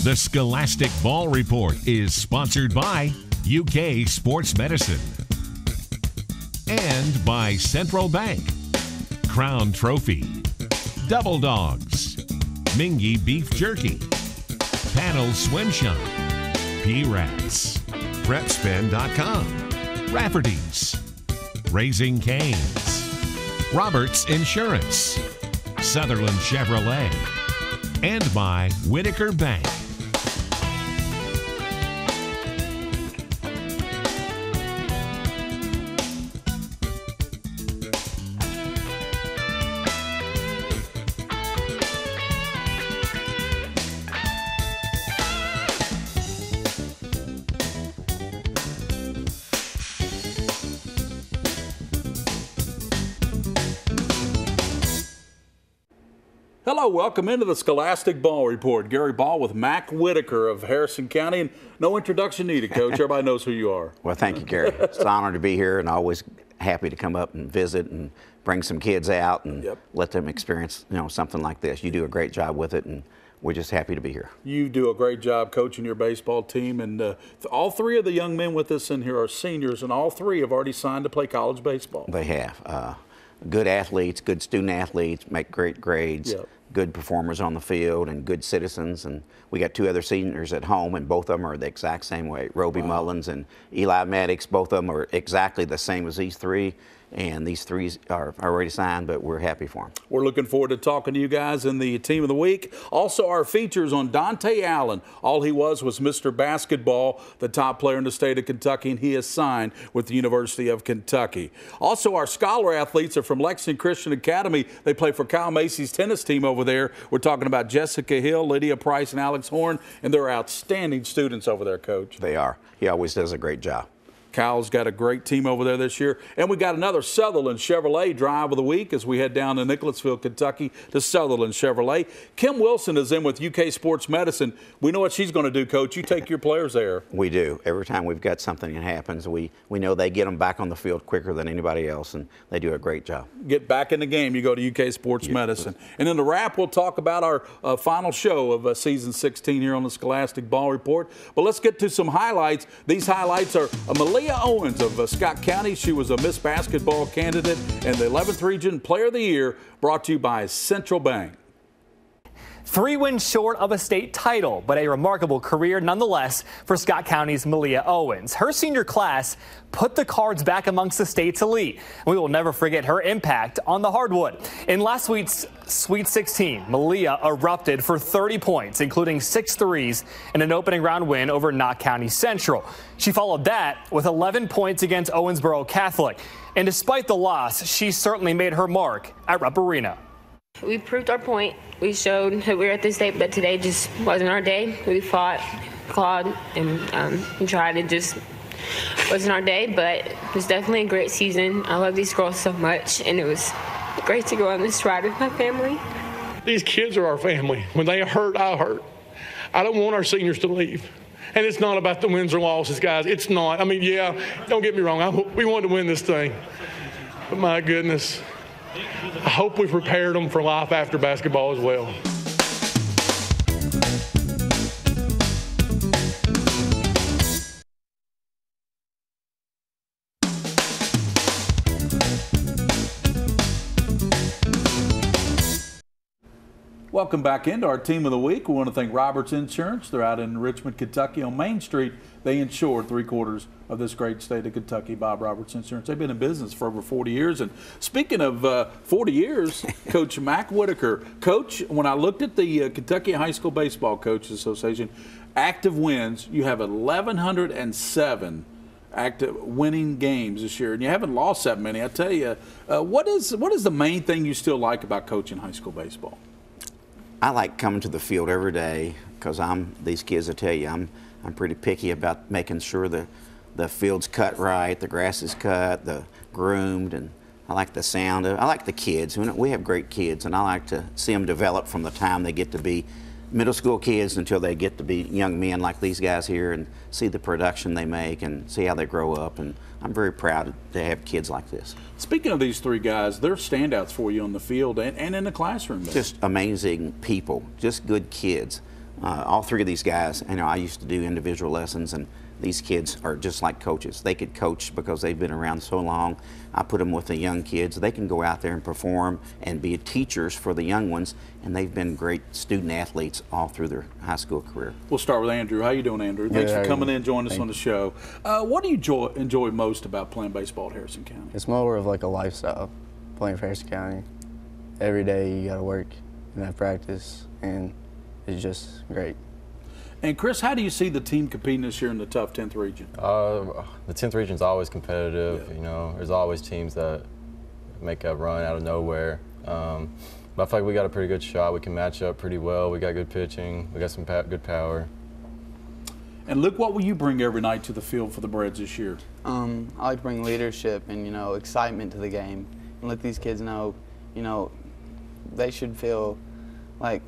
The Scholastic Ball Report is sponsored by UK Sports Medicine and by Central Bank, Crown Trophy, Double Dogs, Mingy Beef Jerky, Panel Swim Shop, P-Rats, PrepSpin.com, Rafferty's, Raising Cane's, Roberts Insurance, Sutherland Chevrolet, and by Whitaker Bank. Hello, welcome into the Scholastic Ball Report. Gary Ball with Mac Whitaker of Harrison County. And no introduction needed, Coach. Everybody knows who you are. Well, thank you, Gary. It's an honor to be here, and always happy to come up and visit and bring some kids out and let them experience, something like this. You do a great job with it, and we're just happy to be here. You do a great job coaching your baseball team, and all three of the young men with us in here are seniors, and all three have already signed to play college baseball. They have. Good athletes, good student athletes, make great grades. Good performers on the field and good citizens. And we got two other seniors at home, and both of them are the exact same way. Roby Mullins and Eli Maddox, both of them are exactly the same as these three. And these three are already signed, but we're happy for them. We're looking forward to talking to you guys in the Team of the Week. Also, our features on Dante Allen. All he was Mr. Basketball, the top player in the state of Kentucky, and he is signed with the University of Kentucky. Also, our scholar athletes are from Lexington Christian Academy. They play for Kyle Macy's tennis team over there. We're talking about Jessica Hill, Lydia Price, and Alex Horn, and they're outstanding students over there, Coach. They are. He always does a great job. Kyle's got a great team over there this year. And we got another Sutherland Chevrolet drive of the week as we head down to Nicholasville, Kentucky to Sutherland Chevrolet. Kim Wilson is in with UK Sports Medicine. We know what she's going to do, Coach. You take your players there. We do. Every time we've got something that happens, we know they get them back on the field quicker than anybody else, and they do a great job. Get back in the game, you go to UK Sports Medicine. And in the wrap, we'll talk about our final show of season 16 here on the Scholastic Ball Report. But let's get to some highlights. These highlights are Malia Owens of Scott County. She was a Miss Basketball candidate and the 11th Region Player of the Year, brought to you by Central Bank. 3 wins short of a state title, but a remarkable career nonetheless for Scott County's Malia Owens. Her senior class put the Cards back amongst the state's elite. We will never forget her impact on the hardwood. In last week's Sweet 16, Malia erupted for 30 points, including 6 threes in an opening round win over Knott County Central. She followed that with 11 points against Owensboro Catholic. And despite the loss, she certainly made her mark at Rupp Arena. We proved our point. We showed that we were at this state, but today just wasn't our day. We fought, clawed, and tried. It just wasn't our day, but it was definitely a great season. I love these girls so much, and it was great to go on this ride with my family. These kids are our family. When they hurt, I hurt. I don't want our seniors to leave. And it's not about the wins or losses, guys. It's not. I mean, yeah, don't get me wrong. We wanted to win this thing. But my goodness, I hope we prepared them for life after basketball as well. Welcome back into our Team of the Week. We want to thank Roberts Insurance. They're out in Richmond, Kentucky on Main Street. They insure 3/4 of this great state of Kentucky. Bob Roberts Insurance. They've been in business for over 40 years. And speaking of 40 years, Coach Mac Whitaker. Coach, when I looked at the Kentucky High School Baseball Coaches Association active wins, you have 1,107 active winning games this year, and you haven't lost that many. I tell you, what is the main thing you still like about coaching high school baseball? I like coming to the field every day because these kids, I tell you, I'm pretty picky about making sure the field's cut right, the grass is cut, the groomed, and I like the sound of. I like the kids. We have great kids, and I like to see them develop from the time they get to be middle school kids until they get to be young men like these guys here, and see the production they make and see how they grow up. And I'm very proud to have kids like this. Speaking of these three guys, they're standouts for you on the field and in the classroom. Just amazing people, just good kids. all three of these guys, I used to do individual lessons, and these kids are just like coaches. They could coach because they've been around so long. I put them with the young kids. They can go out there and perform and be teachers for the young ones, and they've been great student athletes all through their high school career. We'll start with Andrew. How you doing, Andrew? Thanks for coming in, joining us on the show. What do you enjoy most about playing baseball at Harrison County? It's more of like a lifestyle, playing for Harrison County. Every day you got to work and have practice, and it's just great. And Chris, how do you see the team competing this year in the tough 10th region? The 10th region is always competitive. Yeah. There's always teams that make a run out of nowhere. But I feel like we got a pretty good shot. We can match up pretty well. We got good pitching. We got some good power. And Luke, what will you bring every night to the field for the Breads this year? I like to bring leadership and, excitement to the game and let these kids know, they should feel like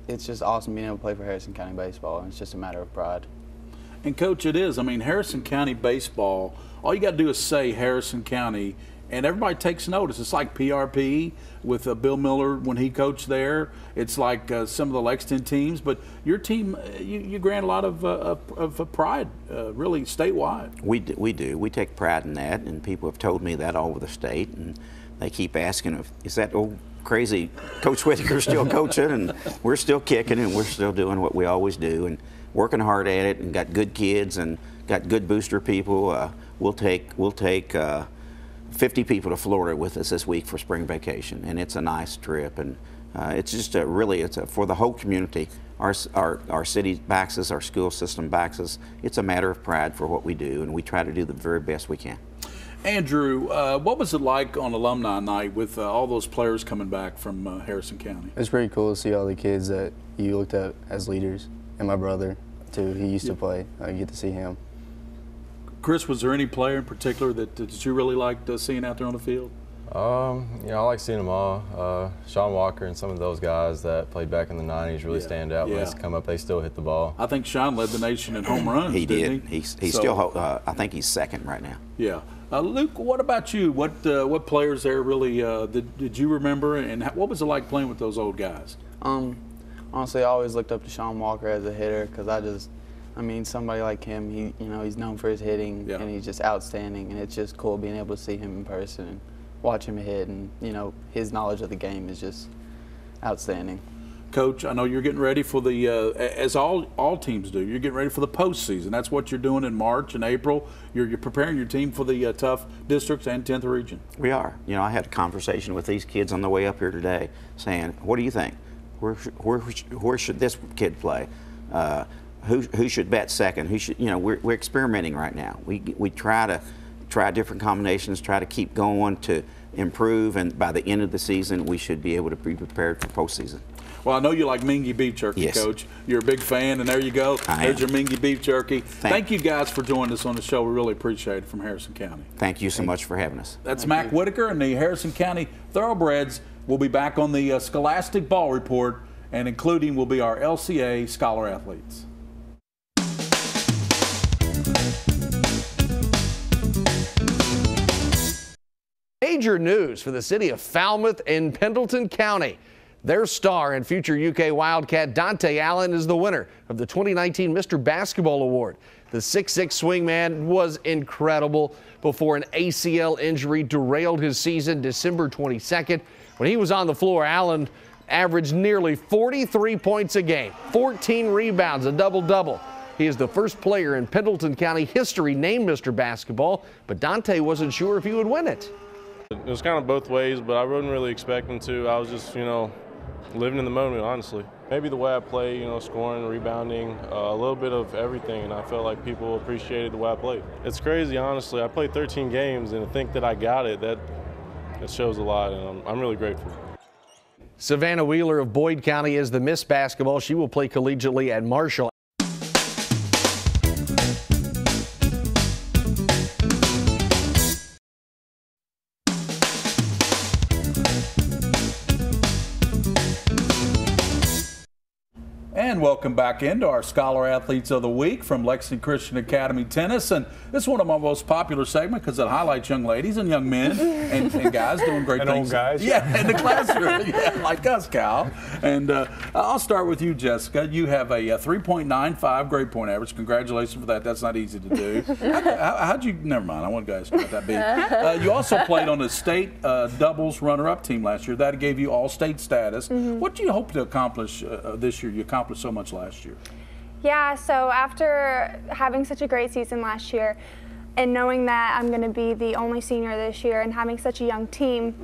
it's just awesome being able to play for Harrison County baseball, and it's just a matter of pride. And Coach, it is. I mean, Harrison County baseball, all you got to do is say Harrison County, and everybody takes notice. It's like PRP with Bill Miller when he coached there. It's like some of the Lexington teams, but your team, you grant a lot of pride, really statewide. We do. We take pride in that, and people have told me that all over the state, and they keep asking, is that old crazy Coach Whitaker still coaching? And we're still kicking, and we're still doing what we always do, and working hard at it, and got good kids and got good booster people. We'll take 50 people to Florida with us this week for spring vacation, and it's a nice trip, and it's just for the whole community. Our city backs us, our school system backs us. It's a matter of pride for what we do, and we try to do the very best we can. Andrew, what was it like on alumni night with all those players coming back from Harrison County? It's pretty cool to see all the kids that you looked at as leaders, and my brother too. He used to play. I get to see him. Chris, was there any player in particular that you really liked seeing out there on the field? I like seeing them all. Sean Walker and some of those guys that played back in the 90s really stand out. When they come up, they still hit the ball. I think Sean led the nation in home runs. He did. He Still, I think he's second right now. Yeah. Luke, what about you? What players there really did you remember, and what was it like playing with those old guys? Honestly, I always looked up to Sean Walker as a hitter because somebody like him, he's known for his hitting, and he's just outstanding, and it's just cool being able to see him in person and watch him hit, and his knowledge of the game is just outstanding. Coach, I know you're getting ready for the, as all teams do, you're getting ready for the postseason. That's what you're doing in March and April. You're preparing your team for the tough districts and 10th region. We are. I had a conversation with these kids on the way up here today saying, what do you think? Where should this kid play? Who should bat second? Who should, we're experimenting right now. We try different combinations, try to keep going to improve, and by the end of the season, we should be able to be prepared for postseason. Well, I know you like Mingy beef jerky, yes. Coach. You're a big fan, and there you go. There's your Mingy beef jerky. Thank you guys for joining us on the show. We really appreciate it from Harrison County. Thank you so much for having us. That's Mac Whitaker and the Harrison County Thoroughbreds. We'll be back on the Scholastic Ball Report, and including will be our LCA Scholar Athletes. Major news for the city of Falmouth and Pendleton County. Their star and future UK Wildcat Dante Allen is the winner of the 2019 Mr. Basketball Award. The 6'6" swingman was incredible before an ACL injury derailed his season December 22nd. When he was on the floor, Allen averaged nearly 43 points a game, 14 rebounds, a double-double. He is the first player in Pendleton County history named Mr. Basketball, but Dante wasn't sure if he would win it. It was kind of both ways, but I wasn't really expecting to. I was just, living in the moment, honestly. Maybe the way I play, scoring, rebounding, a little bit of everything, and I felt like people appreciated the way I played. It's crazy, honestly. I played 13 games, and to think that I got it, that shows a lot, and I'm really grateful. Savannah Wheeler of Boyd County is the Miss Basketball. She will play collegiately at Marshall. And welcome back into our Scholar Athletes of the Week from Lexington Christian Academy Tennis. And this is one of my most popular segments because it highlights young ladies and young men and guys doing great and things. Old guys. Yeah, in the classroom. Yeah, like us, Kyle. And I'll start with you, Jessica. You have a 3.95 grade point average. Congratulations for that. That's not easy to do. How'd you, never mind, I want to ask you about that big. You also played on the state doubles runner-up team last year. That gave you all-state status. What do you hope to accomplish this year? You accomplished so much last year. Yeah, so after having such a great season last year and knowing that I'm going to be the only senior this year and having such a young team,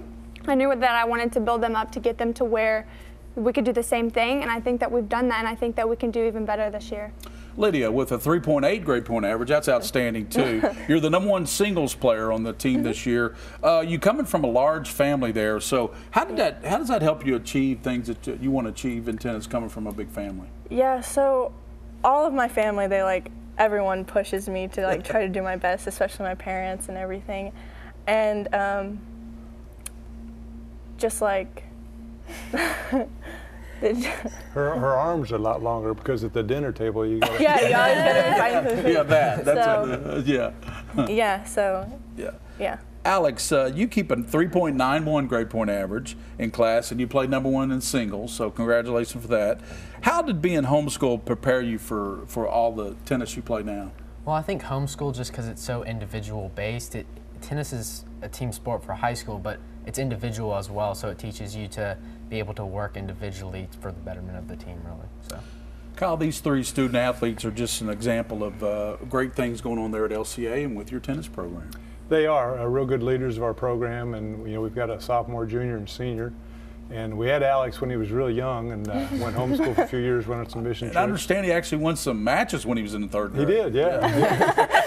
I knew that I wanted to build them up to get them to where we could do the same thing, and I think that we've done that, and I think that we can do even better this year. Lydia, with a 3.8 grade point average, that's outstanding too. You're the #1 singles player on the team this year. You coming from a large family there, so how does that help you achieve things that you want to achieve in tennis coming from a big family? Yeah, so all of my family, everyone pushes me to try to do my best, especially my parents and everything. And just like her arms are a lot longer because at the dinner table you got. Yeah, you always gotta be fighting. Yeah, Yeah. Alex, you keep a 3.91 grade point average in class, and you play #1 in singles. So congratulations for that. How did being homeschooled prepare you for all the tennis you play now? Well, I think homeschool, just because it's so individual based. Tennis is a team sport for high school, but it's individual as well, so it teaches you to be able to work individually for the betterment of the team, really. So, Kyle, these 3 student athletes are just an example of great things going on there at LCA and with your tennis program. They are real good leaders of our program, and we've got a sophomore, junior, and senior. And we had Alex when he was really young and went homeschool for a few years, went on some mission trips. I understand he actually won some matches when he was in the 3rd grade. He did, yeah.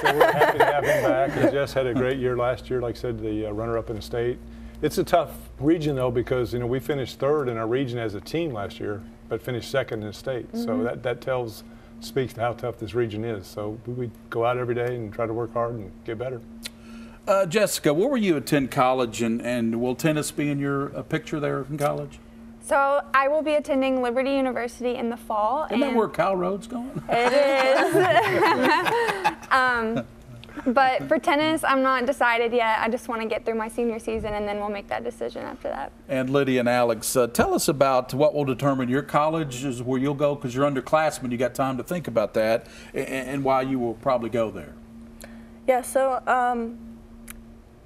So we're happy to have him back. And Jess had a great year last year, like I said, the runner-up in the state. It's a tough region, though, because we finished 3rd in our region as a team last year, but finished 2nd in the state. So that speaks to how tough this region is. So we go out every day and try to work hard and get better. Jessica, where were you attend college, and will tennis be in your picture there in college? So I will be attending Liberty University in the fall. Isn't that where Kyle Rhodes going? It is. But for tennis, I'm not decided yet. I just want to get through my senior season, and then we'll make that decision after that. And Lydia and Alex, tell us about what will determine your college is where you'll go, because you're underclassmen. You got time to think about that, and why you will probably go there. Yeah, so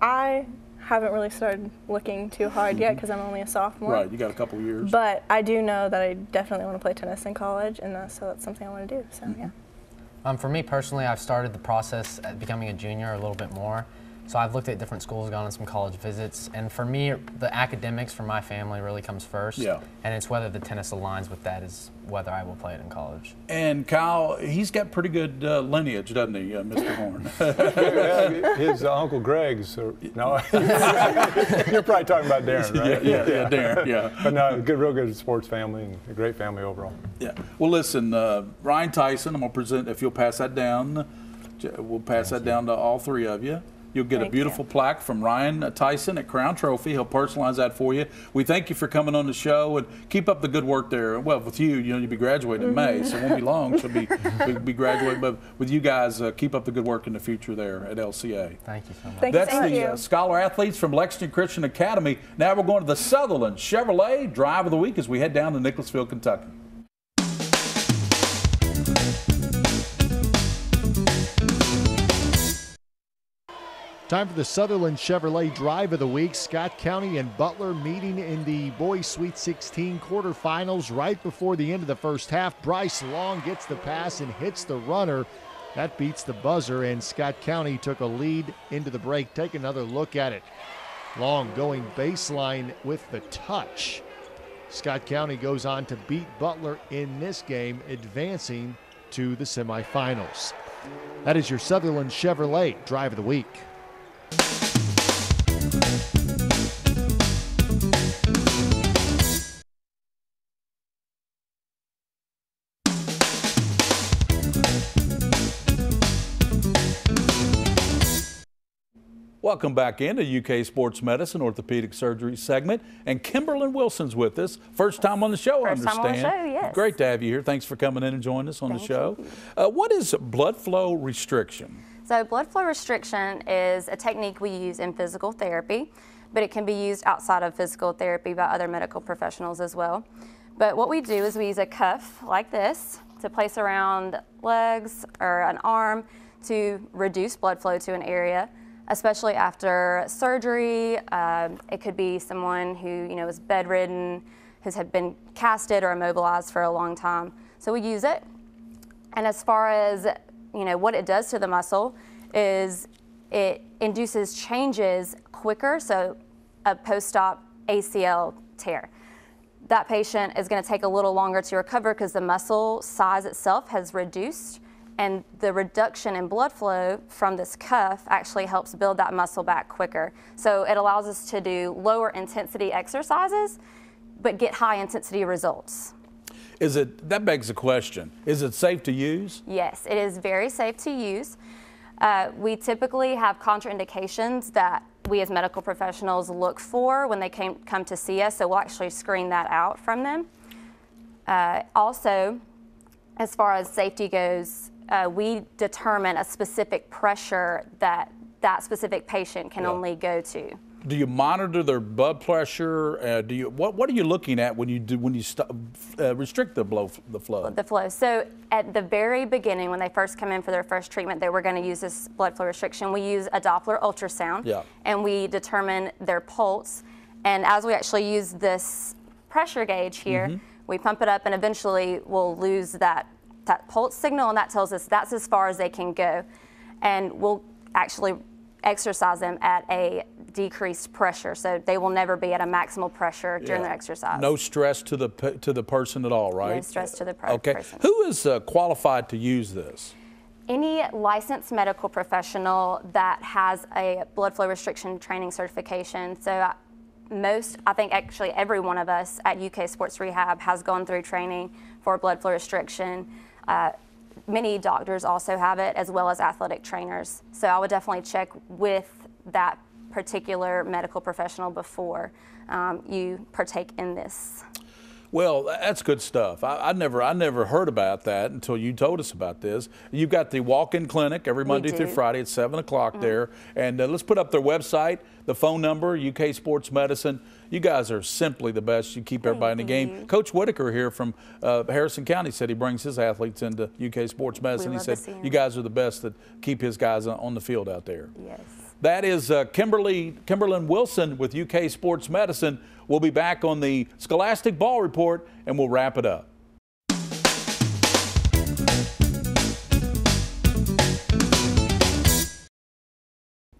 I haven't really started looking too hard yet because I'm only a sophomore. Right, you got a couple years. But I do know that I definitely want to play tennis in college, and so that's something I want to do. So yeah. For me personally, I've started the process at becoming a junior a little bit more. So I've looked at different schools, gone on some college visits, and for me, the academics for my family really comes first. Yeah. And it's whether the tennis aligns with that is whether I will play it in college. And Kyle, he's got pretty good lineage, doesn't he, Mr. Horn? His Uncle Greg's, no, you're probably talking about Darren, right? Yeah, Darren, yeah. But no, real good sports family and a great family overall. Yeah. Well, listen, Ryan Tyson, I'm going to present, if you'll pass that down, we'll pass that down to all 3 of you. You'll get a beautiful plaque from Ryan Tyson at Crown Trophy. He'll personalize that for you. We thank you for coming on the show, and keep up the good work there. Well, with you, you'll be graduating in May, so it won't be long. She'll be graduating. But with you guys, keep up the good work in the future there at LCA. Thank you so much. That's the Scholar Athletes from Lexington Christian Academy. Now we're going to the Sutherland Chevrolet Drive of the Week as we head down to Nicholasville, Kentucky. Time for the Sutherland Chevrolet Drive of the Week. Scott County and Butler meeting in the Boys Sweet 16 quarterfinals right before the end of the first half. Bryce Long gets the pass and hits the runner. That beats the buzzer, and Scott County took a lead into the break. Take another look at it. Long going baseline with the touch. Scott County goes on to beat Butler in this game, advancing to the semifinals. That is your Sutherland Chevrolet Drive of the Week. Welcome back into UK Sports Medicine Orthopedic Surgery segment, and Kimberlyn Wilson's with us. First time on the show, I understand. First time on the show, yes. Great to have you here. Thanks for coming in and joining us on the show. What is blood flow restriction? So blood flow restriction is a technique we use in physical therapy, but it can be used outside of physical therapy by other medical professionals as well. But what we do is we use a cuff like this to place around legs or an arm to reduce blood flow to an area, especially after surgery. It could be someone who is bedridden, has had been casted or immobilized for a long time. So we use it. And as far as what it does to the muscle is it induces changes quicker. So a post-op ACL tear. That patient is going to take a little longer to recover because the muscle size itself has reduced, and the reduction in blood flow from this cuff actually helps build that muscle back quicker. So it allows us to do lower intensity exercises, but get high intensity results. That begs the question, is it safe to use? Yes, it is very safe to use. We typically have contraindications that we as medical professionals look for when they come to see us, so we'll actually screen that out from them. Also, as far as safety goes, we determine a specific pressure that specific patient can only go to. Do you monitor their blood pressure? What are you looking at when you restrict the flow? The flow. So at the very beginning, when they first come in for their first treatment, they were going to use this blood flow restriction. We use a Doppler ultrasound, and we determine their pulse. And as we actually use this pressure gauge here, we pump it up, and eventually we'll lose that pulse signal, and that tells us that's as far as they can go. And we'll actually exercise them at a decreased pressure, so they will never be at a maximal pressure during their exercise. No stress to the person at all, right? No stress to the person. Okay. Who is qualified to use this? Any licensed medical professional that has a blood flow restriction training certification. So I think actually every one of us at UK Sports Rehab has gone through training for blood flow restriction. Many doctors also have it, as well as athletic trainers. So I would definitely check with that particular medical professional before you partake in this. Well, that's good stuff. I never heard about that until you told us about this. You've got the walk-in clinic every Monday through Friday at 7 o'clock there. And let's put up their website, the phone number, UK Sports Medicine. You guys are simply the best. You keep everybody in the game. Coach Whitaker here from Harrison County said he brings his athletes into UK Sports Medicine. He said, you guys are the best that keep his guys on the field out there. Yes. That is Kimberlyn Wilson with UK Sports Medicine. We'll be back on the Scholastic Ball Report, and we'll wrap it up.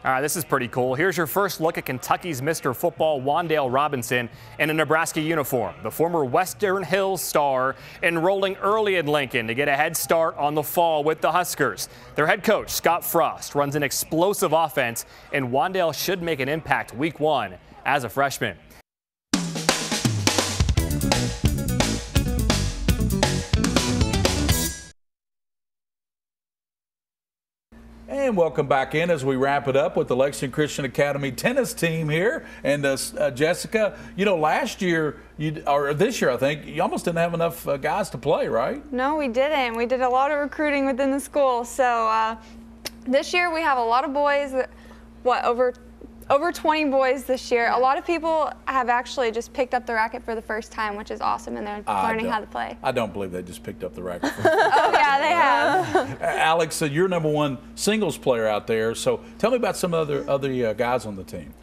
All right, this is pretty cool. Here's your first look at Kentucky's Mr. Football, Wan'Dale Robinson, in a Nebraska uniform. The former Western Hills star enrolling early in Lincoln to get a head start on the fall with the Huskers. Their head coach, Scott Frost, runs an explosive offense, and Wan'Dale should make an impact week 1 as a freshman. And welcome back in as we wrap it up with the Lexington Christian Academy tennis team here. And Jessica, last year, or this year, I think, you almost didn't have enough guys to play, right? No, we didn't. We did a lot of recruiting within the school. So this year we have a lot of boys, over 20 boys this year. A lot of people have actually just picked up the racket for the first time, which is awesome, and they're learning how to play. I don't believe they just picked up the racket. Oh, yeah, they have. Alex, you're #1 singles player out there, so tell me about some other guys on the team.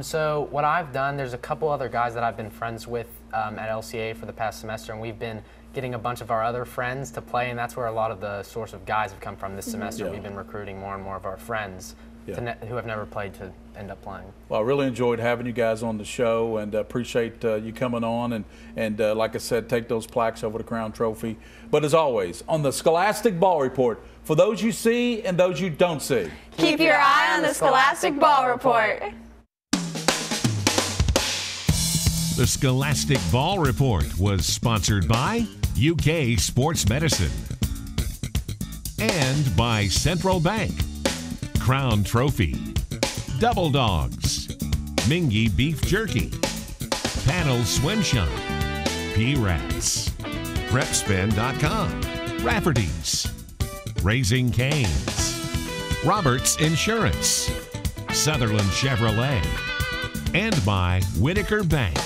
So what I've done, there's a couple other guys that I've been friends with at LCA for the past semester, and we've been getting a bunch of our other friends to play, and that's where a lot of the source of guys have come from this semester. We've been recruiting more and more of our friends who have never played to end up playing. Well, I really enjoyed having you guys on the show, and appreciate you coming on, and like I said, take those plaques over to Crown Trophy. But as always, on the Scholastic Ball Report, for those you see and those you don't see, keep your eye on the Scholastic Ball Report. The Scholastic Ball Report was sponsored by UK Sports Medicine and by Central Bank, Crown Trophy, Double Dogs, Mingy Beef Jerky, Panel Swim Shop, P-Rats, PrepSpin.com, Rafferty's, Raising Cane's, Roberts Insurance, Sutherland Chevrolet, and by Whitaker Bank.